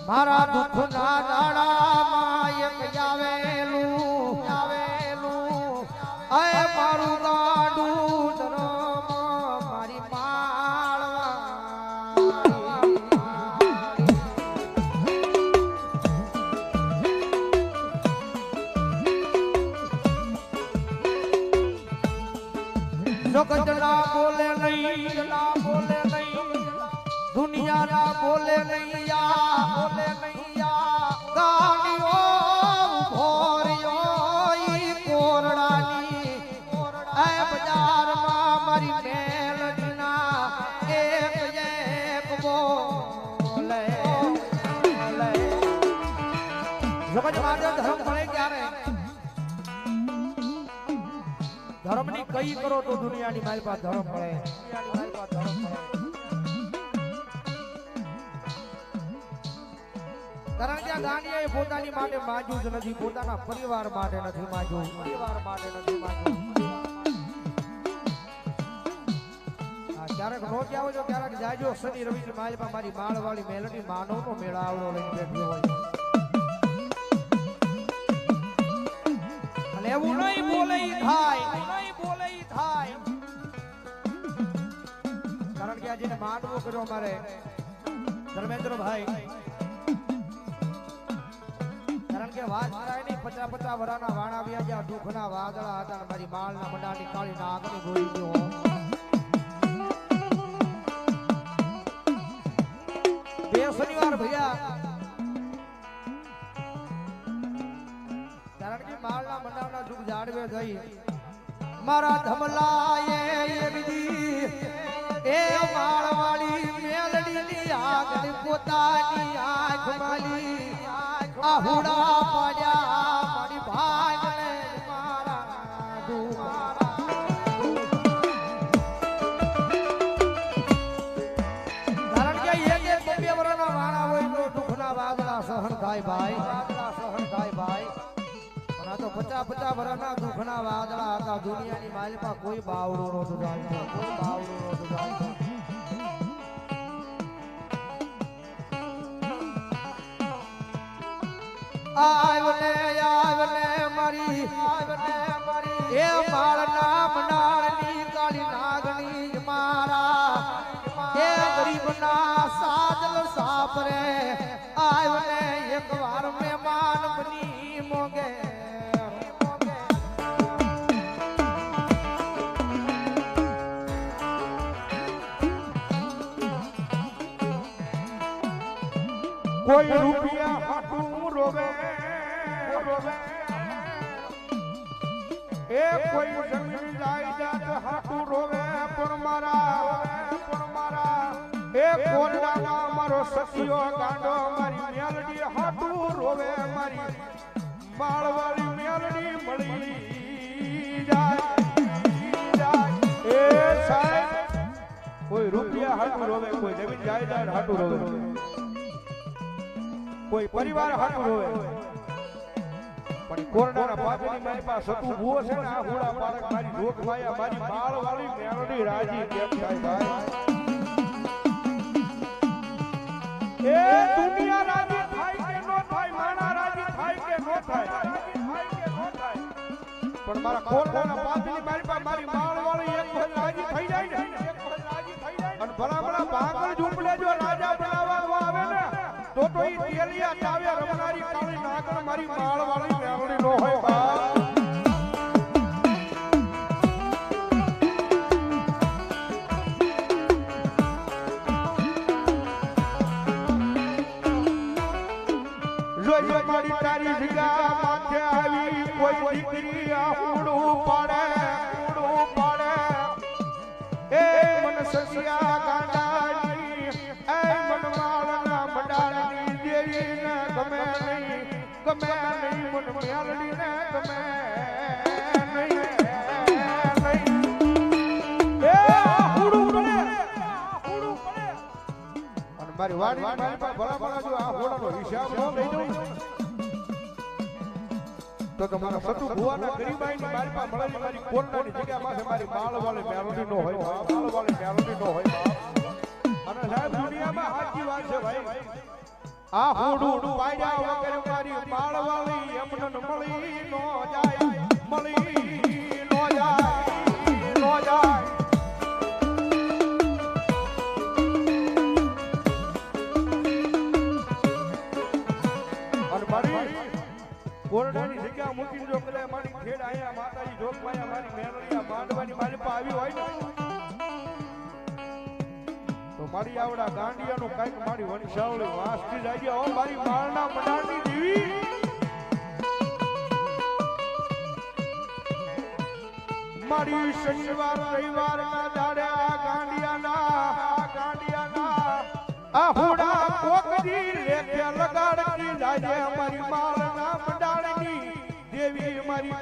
મારા દુઃખના દાડામાં એક આવેલું અય મારું ગાડું ધરમ મારી જગત ના બોલે નહીં દુનિયા ના બોલે નહીં ગાડીઓ ભોરિયો ઈ કોરડાની એ બજારમાં મારી મેલડીના એક બોલે જગત માટે ધર્મ મળે ક્યારે ધર્મની કઈ કરો તો દુનિયાની મારી પાસે ધર્મ મળે કારણ કે આ ગાંડિયાએ પોતાની માટે માંગ્યું જ નથી પોતાના પરિવાર માટે નથી માંગ્યું ક્યારેક નો જાવ છો ક્યારેક જાજો શનિ રવિ માલપા મારી માળવાળી મેલડી માનવનો મેળાવડો લઈને બેઠી હોય અને એવું નહીં બોલે થાય કારણ કે આજે માનવો કર્યો અમારે ધર્મેન્દ્રભાઈ કારણ કે વાત કરાય નહીં 50 વરાના વાણા આવ્યા જ્યાં દુઃખના વાદળા હતા મારી માળના મંડાની કાળી નાગની ગોળી ગયો બે શનિવાર ભૈયા કારણ કે માળના મંડાના દુઃખ જાડવે ગઈ મારા ધમલાએ એવી એ માળવાળી મેલડીની આગળ પોતાની આંખ માલી આહુડા પડ્યા મારી ભાઈને મારા કારણ કે એક બે વર્ષના વાણા હોય તો દુઃખના વાદળા સહન થાય ભાઈ પણ આ તો 50 વર્ષના દુઃખના વાદળા હતા દુનિયાની માલમાં કોઈ બાવડું નહોતું જાણતું આવને મારી એ માળના મંડાળની કાળી નાગણી મારા એ ગરીબના સાજલ સાપરે આવને એકવાર મહેમાન બની મોગે કોઈ રૂપિયા હાટું રોવે એ કોઈ જમીન જાયદાદ હાટું રોવે પણ મારા એ કોરડામાં મારો સખિયો ગાંડો મારી મેલડી હાટું રોવે મારી માળવાળી મેલડી મળી જાય એ સાહેબ કોઈ રૂપિયા હાટું રોવે કોઈ જમીન જાયદાદ હાટું રોવે કોઈ પરિવાર હાટું રોવે પણ કોરડાના પાપની મારી પાસે સતુ ભૂવો છે ને આ હુડા પાડક મારી રોક માયા મારી માળવાળી મેલડી રાજી કેમ થાય ભાઈ એ દુનિયા રાજી થાય કે નો થાય માણા રાજી થાય કે નો થાય પણ મારા કોરડાના પાપની મારી પાસે મારી માળવાળી એક વખત રાજી થઈ જાય ને અને ભલા ભાગળ ઝૂંપડે જો રાજા બનાવવા આવે ને તો ઈ તેલિયા ચાવે રમનારી કાળી નાગણ મારી માળવાળી મેલડી નો હોય બા જોઈ મારી તારી જગ્યા માથે આવી કોઈ દીકરી આહુડું પાડે એ મન સસિયા ગાંડાની એ મન માળના મંડાની દેવીને ગમે નહીં મન મેલડીને ગમે નહીં એ આહુડું પડે અને મારી વાડી મારી પાસે ભલા જો આ હોડાનો હિસાબ ન લઈ દઉં તો તમારા સતુ ભુવાના ગરીબાઈની મારી પાસે મળેલી મારી કોરડાની જગ્યા પાસે મારી માળવાળી મેલડી નો હોય અને સાહેબ દુનિયામાં સાચી વાત છે ભાઈ આ હુડું પાડ્યા વગર મારી માળવાળી એમને મળી નો જાય મળી નો જાય નો જાય અને મારી કોરડાની જગ્યા મૂકીને જો કદાચ મારી ખેડ આયા માતાજી જોગમાયા મારી મેરળિયા માંડવાની મારી પાસે આવી હોય ને તો મારી આવડા ગાંડિયાનું કઈક મારી વંશાવળી વાસથી જાય હો મારી માળના મંડાણની દેવી મારી શનિવાર રવિવાર ના દાડે આ ગાંડિયાના આ હુડા કોકડી લેખે લગાડતી લાજે મારી માળના મંડાણની દેવી મારી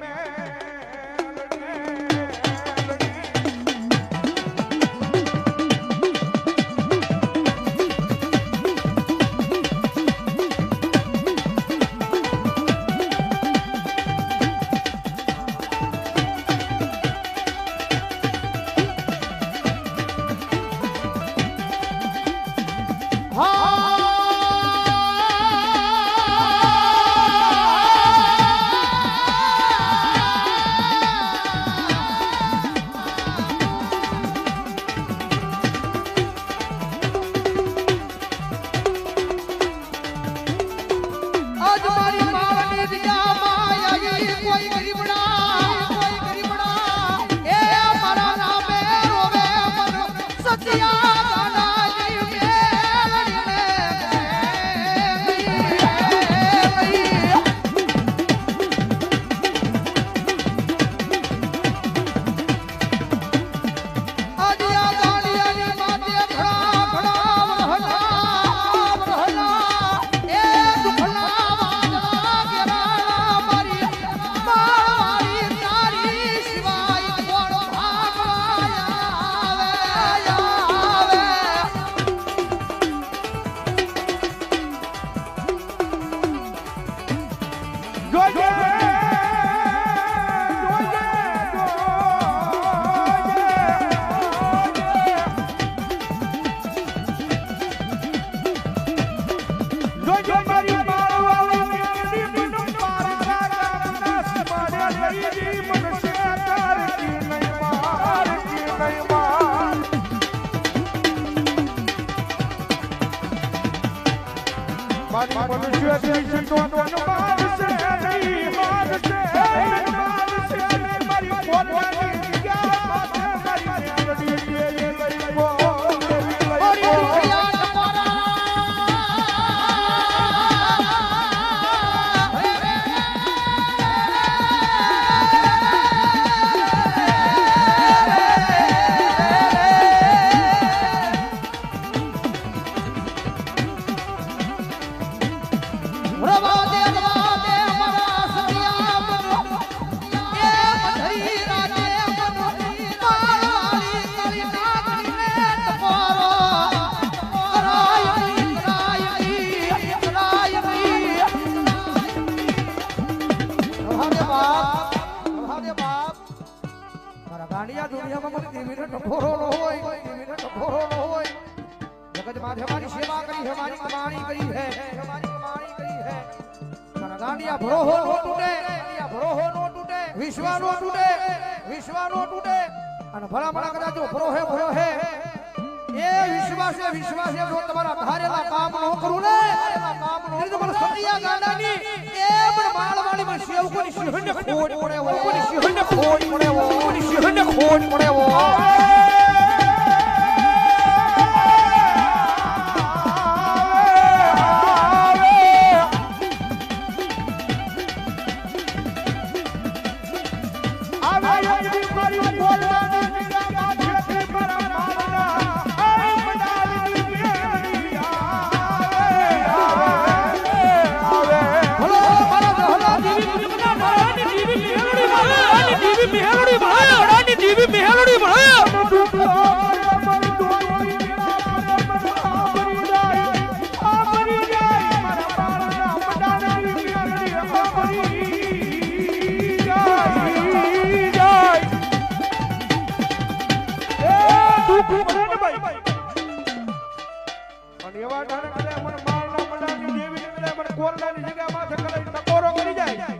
એવા ઢાળે મને માળના મંડાની દેવી મને કોરડાની જગ્યા માથે કરાઈ ટકોરો કરી જાય અને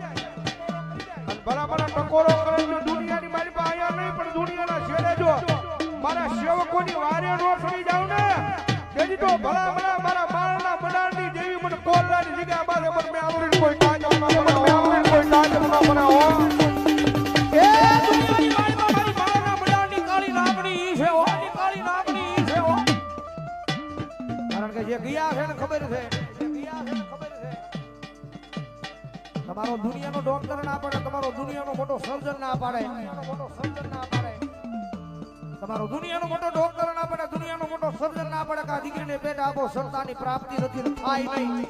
બરાબર ટકોરો કરે જો દુનિયાની મારી પાસે આયા નહીં પણ દુનિયાના છેડે જો મારા સેવકોની વારે નો થઈ જાવ ને તેથી તો ભલા મારા માળના મંડાણની દેવી મને કોરડાની જગ્યા માથે પણ મેં આવડીને કોઈ કાજ ન બનાવો મેં આવડીને કોઈ કાજ ન બનાવો એ દુનિયાની મારી માળના મંડાણની કાળી નાગણી ઈ છે હો કાળી નાગણી ઈ છે હો કારણ કે જે ગયા છે ને ખબર છે તમારો દુનિયાનો ડોક્ટર ના પાડે તમારો દુનિયાનો મોટો સર્જન ના પાડે તમારો દુનિયાનો મોટો ડોક્ટર ના પાડે દુનિયાનો મોટો સર્જન ના પાડે કે આ દીકરીને પેટ આપો સંતાનની પ્રાપ્તિ નથી થાય નહીં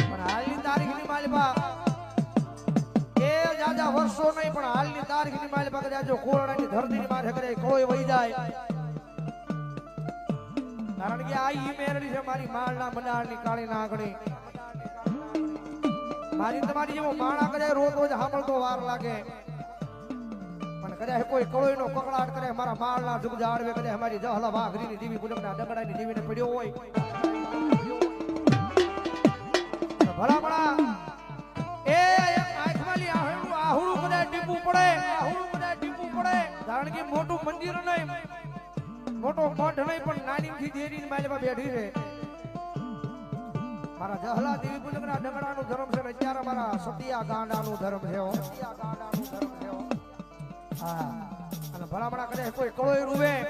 પણ હાલની તારીખની માલિકા એ જાજા વર્ષો નહીં પણ હાલની તારીખની માલિકા કદાચ જો કોરડાની ધરતીની માથે કરે કોઈ વહી જાય કારણ કે આ ઈ મેરડી છે મારી માળના મંડાણની કાળી નાગણી મારી તમારી જેવો માણા કદાચ રોજ સાંભળતો વાર લાગે પણ કદાચ કોઈ કળોઈનો કકળાટ કરે મારા માળના જુગ જાળવે કદાચ અમારી જહલા વાઘરીની દેવી પુલકના દગડાની દેવીને પડ્યો હોય ભલા એ આંખમાંથી આહુડું કદાચ ટીપું પડે કારણ કે મોટું મંદિર નહીં મોટો મઠ નહીં પણ નાનીથી દેરીની માલમાં બેઠી છે મારા જહલા દેવી પુલકના ડગડાનું ધર્મ છે ને અત્યારે મારા સતિયા ગાંડાનું ધર્મ છે હા અને ભલામણા કરે કોઈ કળોઈ રૂવે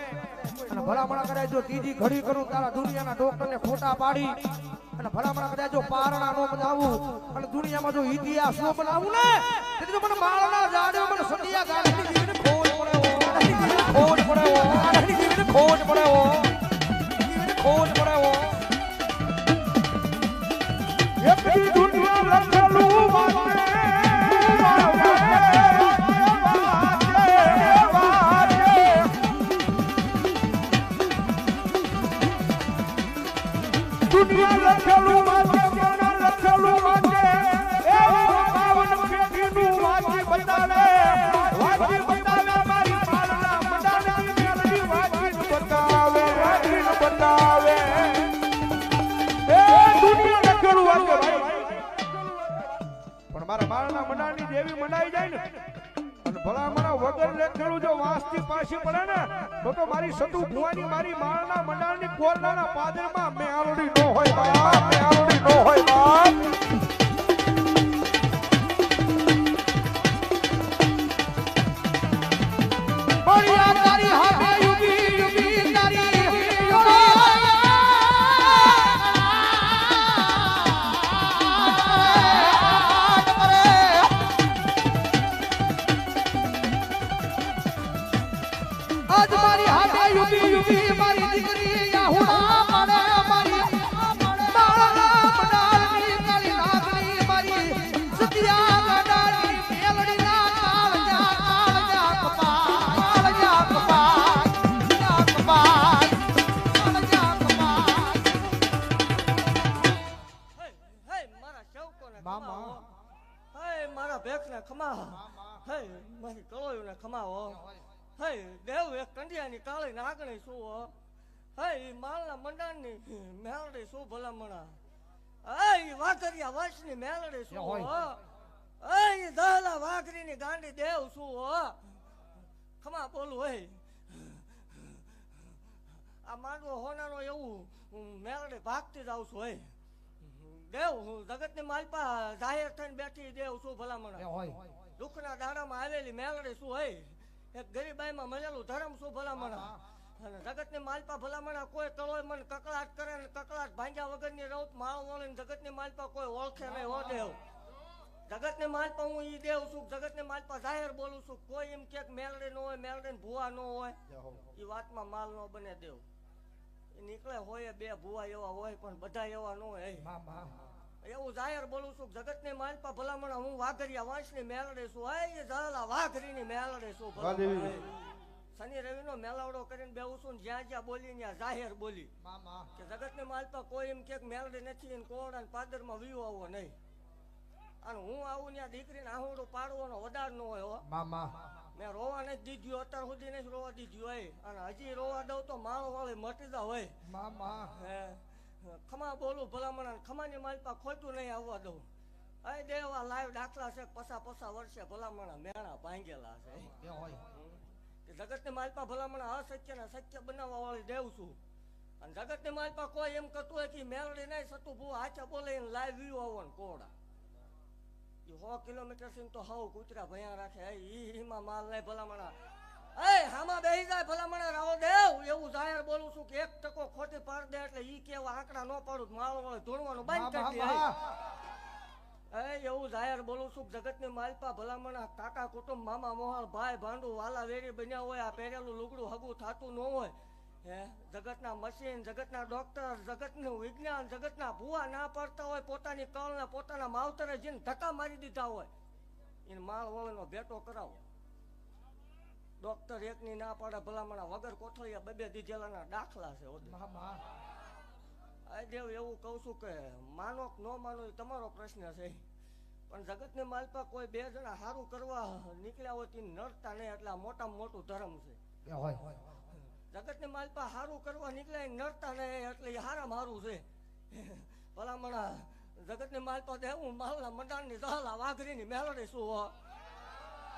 અને ભલામણા કરે જો ત્રીજી ઘડી કરું તારા દુનિયાના ડોક્ટરને ખોટા પાડી અને ભલામણા કરે જો પારણા નો બનાવું અને દુનિયામાં જો ઇતિહાસ નો બનાવું ને તેથી તો મને માળના જાડે મને સતિયા ગાંડાની દેવીને ખોટ પડે એકલી દુનિયા લખેલું વાંચે દુનિયા લખેલું વાંચે એવું પાવન પેઢીનું વાંચી બતાવે મારી માળના મંડાણની મેલડી વાંચીને બતાવે પણ મારા માળના મંડાણની દેવી મંડાઈ જાય ને અને ભલામણા વગર લેખેલું જો વાંસથી પાછી પડે ને તો મારી સતુ ભુવાની મારી માળના મંડાણની કોરડાના પાદરમાં મેં આલોડી નો હોય બાપ તારી હાથે યુગી તારી આજ મારી હાથે યુગી મારી દીકરી યાહુડા પડે મારી માળના મંડાણની કાળી નાગણી મારી સતિયા ગાંડાની મેલડીના કાળજા મારા ભેખને ખમા હે મારી કળોયુને ખમાવો હે દેવ એક કંડિયાની કાળી નાગણી શું હો હે માલના મંડાણની મેલડી શું ભલામણા હે વાઘરિયા વંશની મેલડી શું હો હે દહલા વાઘરીની ગાંડી દેવ શું હો ખમા બોલું હે આ માંડવો હોનાનો એવું મેલડી ભાગતી જાઉં છું હે દેવ જગતની માલપા જાહેર થઈને બેઠી દેવ શું ભલામણા દુઃખના દાડામાં આવેલી મેલડી શું હે એક ગરીબાઈમાં મળેલું ધર્મ શું ભલામણા અને જગતની માલપા ભલામણા કોઈ કળોય મને કકળાટ કરે ને કકળાટ ભાંગ્યા વગરની રૌત માળ વળીને જગતની માલપા કોઈ ઓળખે નહીં હો દેવ જગતની માલપા હું ઈ દેવ છું જગતની માલપા જાહેર બોલું છું કોઈ એમ કે મેલડી નો હોય મેલડી ભૂવા નો હોય એ વાતમાં માલ નો બને દેવ નીકળે હોય બે ભૂવા એવા હોય પણ બધા એવા ન હોય એવું જાહેર બોલું છું જગતની માલપા ભલામણા હું વાઘરિયા વંશની મેલડી છું એ જલા વાઘરીની મેલડી છું શનિ રવિનો મેલાવડો કરીને બેવું છું જ્યાં જ્યાં બોલી ત્યાં જાહેર બોલી કે જગતની માલપા કોઈ એમ કે મેલડી નથી ને કોરડા પાદરમાં વીવો આવો નહીં અને હું આવું ત્યાં દીકરીને આહુડું પાડવાનો વડાર નો હોય મેં રોવા નથી દીધું અત્યાર સુધી નથી રોવા દીધું હોય અને હજી રોવા દઉં તો માળ વાળી મટી જા હોય ખમા બોલું ભલામણા ખમાની માલપા ખોટું નહીં આવવા દઉં. અરે દેવ આ લાઈવ દાખલા છે, પસા વર્ષે ભલામણા મેણા ભાંગેલા છે કે જગતની માલપા ભલામણા અસત્ય ને સત્ય બનાવવા વાળી દેવ છું. અને જગતની માલપા કોઈ એમ કરતું હોય કે મેલડી નહીં સતું ભૂ હાચા બોલે લાઈવ વ્યૂ આવવાનું કોડા 100 કિલોમીટર થી તો હાવ કૂતરા ભયા રાખે ઈમાં માલ નહીં ભલામણા. એ હામાં બેહી જાય ભલામણા રાવો દેવ એવું જાહેર બોલું છું કે 1% ખોટી પાડ દે એટલે ઈ કેવા આંકડા ન પાડું માળ વાળે ધોણવાનું બંધ કરી દે. એવું જાહેર બોલું છું જગતની માલપા ભલામણા કાકા કુટુંબ મામા મોહાળ ભાઈ ભાંડુ વાલા વેરી બન્યા હોય આ પહેરેલું લુગડું હગું થાતું ન હોય. જગતના મશીન જગતના ડોક્ટર જગતનું વિજ્ઞાન જગતના ભૂવા ના પડતા હોય પોતાની કળને પોતાના માવતરે જેને ધક્કા મારી દીધા હોય એને માળ વળનો ભેટો કરાવો. ડોક્ટર એકની ના પાડે ભલામણા વગર કોથળિયા 2 દીધેલાના દાખલા છે. દેવ એવું કહું છું કે માનો કે ન માનો એ તમારો પ્રશ્ન છે, પણ જગતની માલપા કોઈ 2 જણા સારું કરવા નીકળ્યા હોય તે નડતા નહીં એટલે મોટામાં મોટું ધર્મ છે. જગતની માલપા સારું કરવા નીકળ્યા નડતા નહીં એટલે એ હારામાં હારું છે. ભલામણા જગતની માલપા દેવું માલના મંડાણની દહલા વાઘરીની મેલડી શું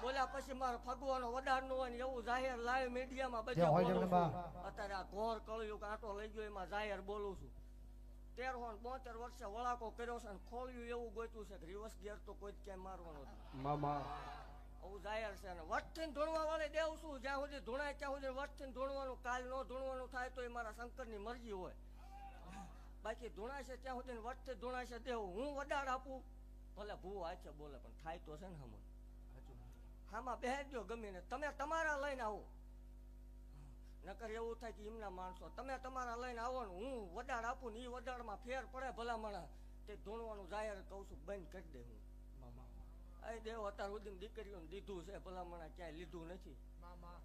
બોલ્યા પછી મારે ફગવાનો વડાડનું હોય ને એવું જાહેર લાઈવ મીડિયામાં બધા અત્યારે આ ઘોર કળિયું કાંટો લઈ ગયો એમાં જાહેર બોલું છું. 13 વર્ષે વળાકો કર્યો છે અને ખોળ્યું એવું ગોત્યું છે કે રિવર્સ ગિયર તો કોઈ ક્યાંય મારવાનો આવું જાહેર છે. અને વટથી ધૂણવા વાળે દેવ છું જ્યાં સુધી ધૂણાય ત્યાં સુધી વટથી ધૂણવાનું કાલ ન ધૂણવાનું થાય તો એ મારા શંકરની મરજી હોય. બાકી ધૂણાય છે ત્યાં સુધી વટથી ધૂણાય છે દેવ હું વડાડ આપું ભલે ભૂ આચે બોલે પણ થાય તો છે ને હમ હામાં બેહજો ગમે ને તમે તમારા લઈને આવો નકર એવું થાય કે એમના માણસો તમે તમારા લઈને આવો ને હું વડાડ આપું ને એ વડાડમાં ફેર પડે ભલામણા તે ધૂણવાનું જાહેર કહું છું બંધ કરી દે. હું આ દેવ અત્યાર સુધી દીકરીઓને દીધું છે ભલામણા ક્યાંય લીધું નથી.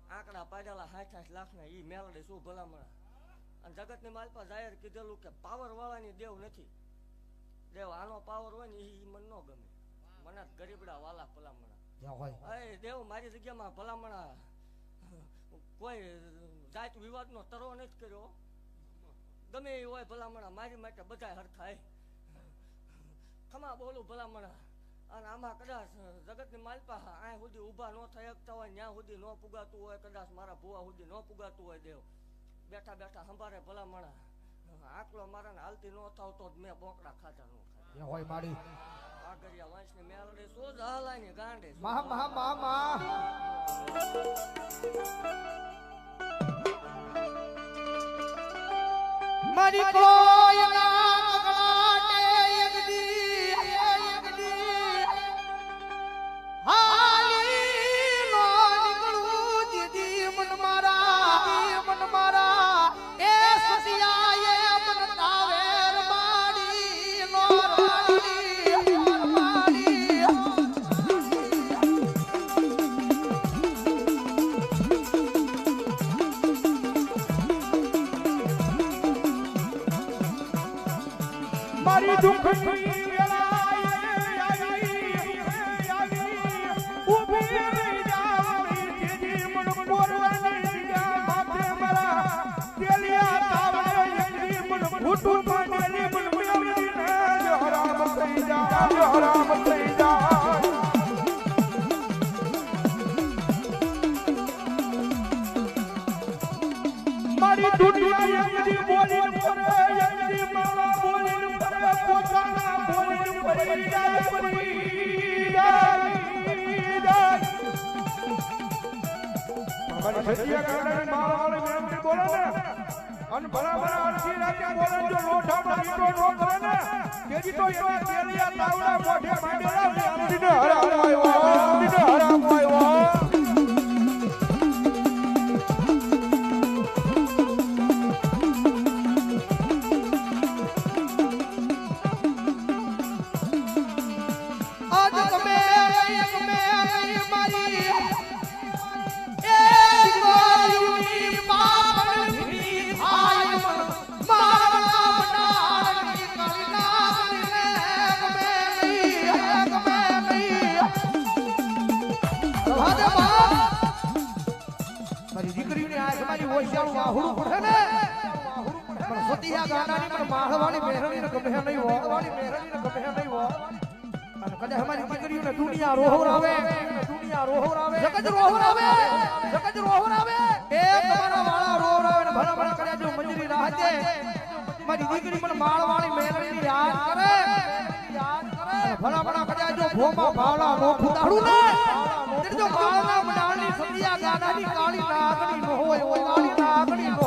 આંકડા પાડેલા 60 લાખના ઈ મેલડે શું ભલામણા. અને જગતની માલપા જાહેર કીધેલું કે પાવર વાળાની દેવ નથી. દેવ આનો પાવર હોય ને એ મને ન ગમે, મને ગરીબડા વાલા ભલામણા. દેવ મારી જગ્યામાં ભલામણા કોઈ જાત વિવાદ નો તરો નથી કર્યો. ગમે એ હોય ભલામણા મારી માટે બધા હરખા. ખમા બોલું ભલામણા. અને આમાં કદાચ જગતની માલપા આ સુધી ઊભા ન થઈ શકતા હોય ત્યાં સુધી ન પુગાતું હોય, કદાચ મારા ભુવા સુધી ન પુગાતું હોય દેવ બેઠા બેઠા સંભારે ભલામણા આકલો મારાને હાલતી ન થાવતો મેં બોકડા ખાતા ન ખાતા હોય મારી આગરિયા વંશની મેલડી શું જ હલાની ગાંડે મારી કોઈ ના કકડાટે એકદી હાલી નો નીકળું દીદી મન મારા એ સતિયા એ મન તાવેર માડી નો મારી દુઃખની વેળાએ ઊભી રહી જાવણી તેજી મન પોરવાની જા માથે મારા તેલિયા તાવડે એકલી મન ફૂટું માંડેલી મન મેળવી ને હરામ થઈ જા હરામ થઈ જા. મારી દુનિયા એકલી બોલી પોરે એકલી મારા બોલી પોતાના બોલી પડી જાય પડી જાય. મારી સત્ય કારણે મારા મેમરી બોલે ને અને બરાબર અરજી રાજા બોલે જો લોઠા માંગીતો નો કરે ને તેજી તો એવા તેલિયા તાવડા મોઢે માંડેલા ને અરજીને હરામ આવ્યો. મારી દીકરીની આંખ મારી ઓછાળું વાહુડું પડે ને પણ સતિયા ગાડાની પણ માળવાળી મેરણીને ગમે નહીં હો વાળી મેરણીને ગમે નહીં હો અને કદાચ અમારી દીકરીઓને દુનિયા રોહરાવે જગત રોહરાવે એ તમારા વાળા રોહરાવે ને ભલા ભલા કર્યા જો મંજરી રાહતે મારી દીકરી પણ માળવાળી મેરણીની યાદ કરે ભલા ભલા કર્યા જો ભોમાં ભાવલા નો ફૂટાડું ને જો માળના મડાળની સતિયા ગાડાની કાળી નાગણી ન હોય કાળી નાગણી ન